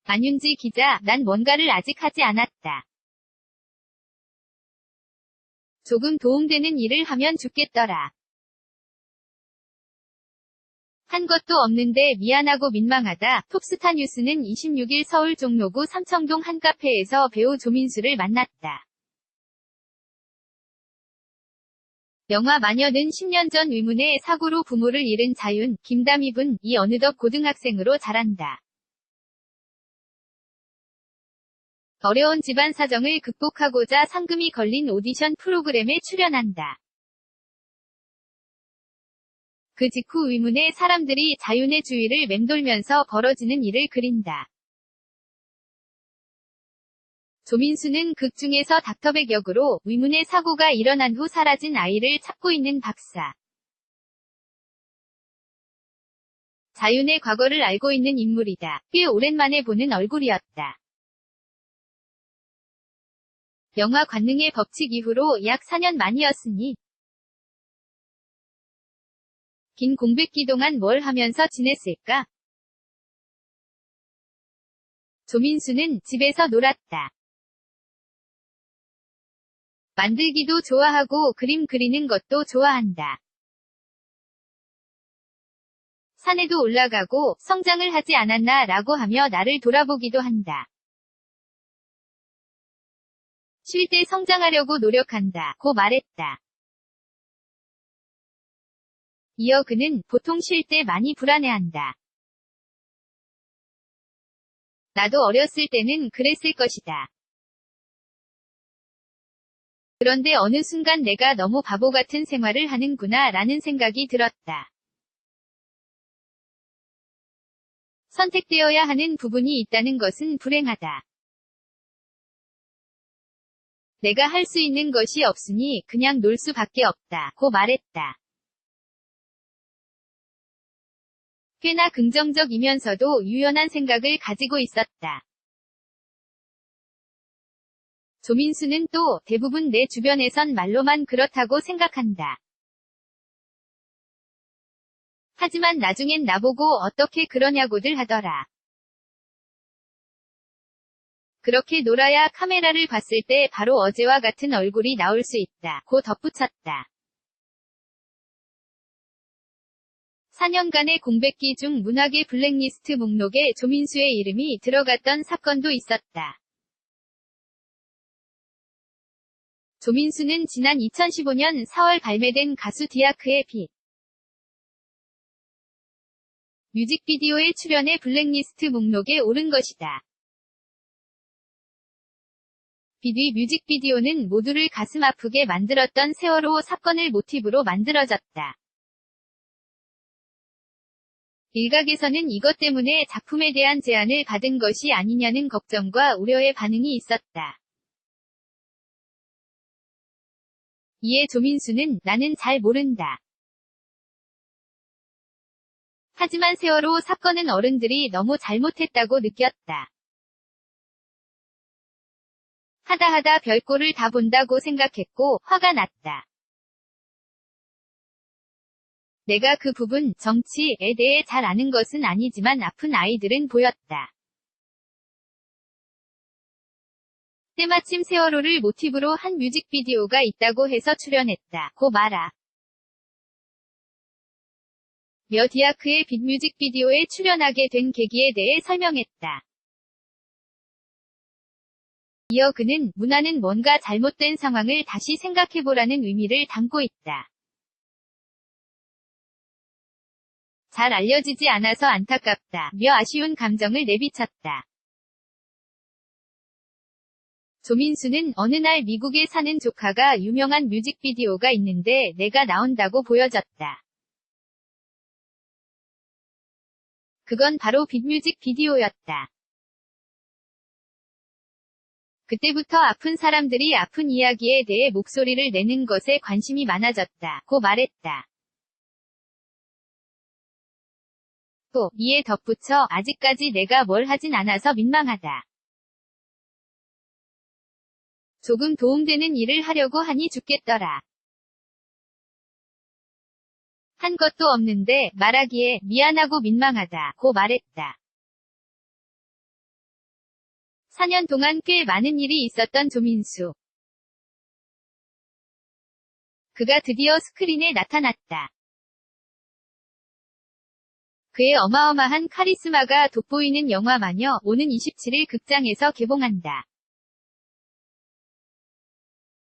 안윤지 기자, 난 뭔가를 아직 하지 않았다. 조금 도움되는 일을 하면 좋겠더라. 한 것도 없는데 미안하고 민망하다. 톱스타 뉴스는 26일 서울 종로구 삼청동 한 카페에서 배우 조민수를 만났다. 영화 마녀는 10년 전 의문의 사고로 부모를 잃은 자윤, 김다미분, 이 어느덧 고등학생으로 자란다. 어려운 집안 사정을 극복하고자 상금이 걸린 오디션 프로그램에 출연한다. 그 직후 의문의 사람들이 자윤의 주위를 맴돌면서 벌어지는 일을 그린다. 조민수는 극 중에서 닥터백 역으로 의문의 사고가 일어난 후 사라진 아이를 찾고 있는 박사. 자윤의 과거를 알고 있는 인물이다. 꽤 오랜만에 보는 얼굴이었다. 영화 관능의 법칙 이후로 약 4년 만이었으니 긴 공백기 동안 뭘 하면서 지냈을까? 조민수는 집에서 놀았다. 만들기도 좋아하고 그림 그리는 것도 좋아한다. 산에도 올라가고 성장을 하지 않았나 라고 하며 나를 돌아보기도 한다. 쉴 때 성장하려고 노력한다 고 말했다. 이어 그는 보통 쉴 때 많이 불안해한다. 나도 어렸을 때는 그랬을 것이다. 그런데 어느 순간 내가 너무 바보 같은 생활을 하는구나 라는 생각이 들었다. 선택되어야 하는 부분이 있다는 것은 불행하다. 내가 할 수 있는 것이 없으니 그냥 놀 수밖에 없다 고 말했다. 꽤나 긍정적이면서도 유연한 생각을 가지고 있었다. 조민수는 또 대부분 내 주변에선 말로만 그렇다고 생각한다. 하지만 나중엔 나보고 어떻게 그러냐고들 하더라. 그렇게 놀아야 카메라를 봤을 때 바로 어제와 같은 얼굴이 나올 수 있다 고 덧붙였다. 4년간의 공백기 중 문학의 블랙리스트 목록에 조민수의 이름이 들어갔던 사건도 있었다. 조민수는 지난 2015년 4월 발매된 가수 디아크의 빛 뮤직비디오에 출연해 블랙리스트 목록에 오른 것이다. 빛의 뮤직비디오는 모두를 가슴 아프게 만들었던 세월호 사건을 모티브로 만들어졌다. 일각에서는 이것 때문에 작품에 대한 제안을 받은 것이 아니냐는 걱정과 우려의 반응이 있었다. 이에 조민수는 나는 잘 모른다. 하지만 세월호 사건은 어른들이 너무 잘못했다고 느꼈다. 하다 별꼴을 다 본다고 생각했고 화가 났다. 내가 그 부분, 정치에 대해 잘 아는 것은 아니지만 아픈 아이들은 보였다. 때마침 세월호를 모티브로 한 뮤직비디오가 있다고 해서 출연했다 고 말아. 며 디아크의 빛 뮤직비디오에 출연하게 된 계기에 대해 설명했다. 이어 그는 문화는 뭔가 잘못된 상황을 다시 생각해보라는 의미를 담고 있다. 잘 알려지지 않아서 안타깝다 며 아쉬운 감정을 내비쳤다. 조민수는 어느 날 미국에 사는 조카가 유명한 뮤직비디오가 있는데 내가 나온다고 보여줬다. 그건 바로 빛 뮤직비디오였다. 그때부터 아픈 사람들이 아픈 이야기에 대해 목소리를 내는 것에 관심이 많아졌다 고 말했다. 또 이에 덧붙여 아직까지 내가 뭘 하진 않아서 민망하다. 조금 도움되는 일을 하려고 하니 죽겠더라. 한 것도 없는데 말하기에 미안하고 민망하다 고 말했다. 4년 동안 꽤 많은 일이 있었던 조민수. 그가 드디어 스크린에 나타났다. 그의 어마어마한 카리스마가 돋보이는 영화 마녀, 오는 27일 극장에서 개봉한다.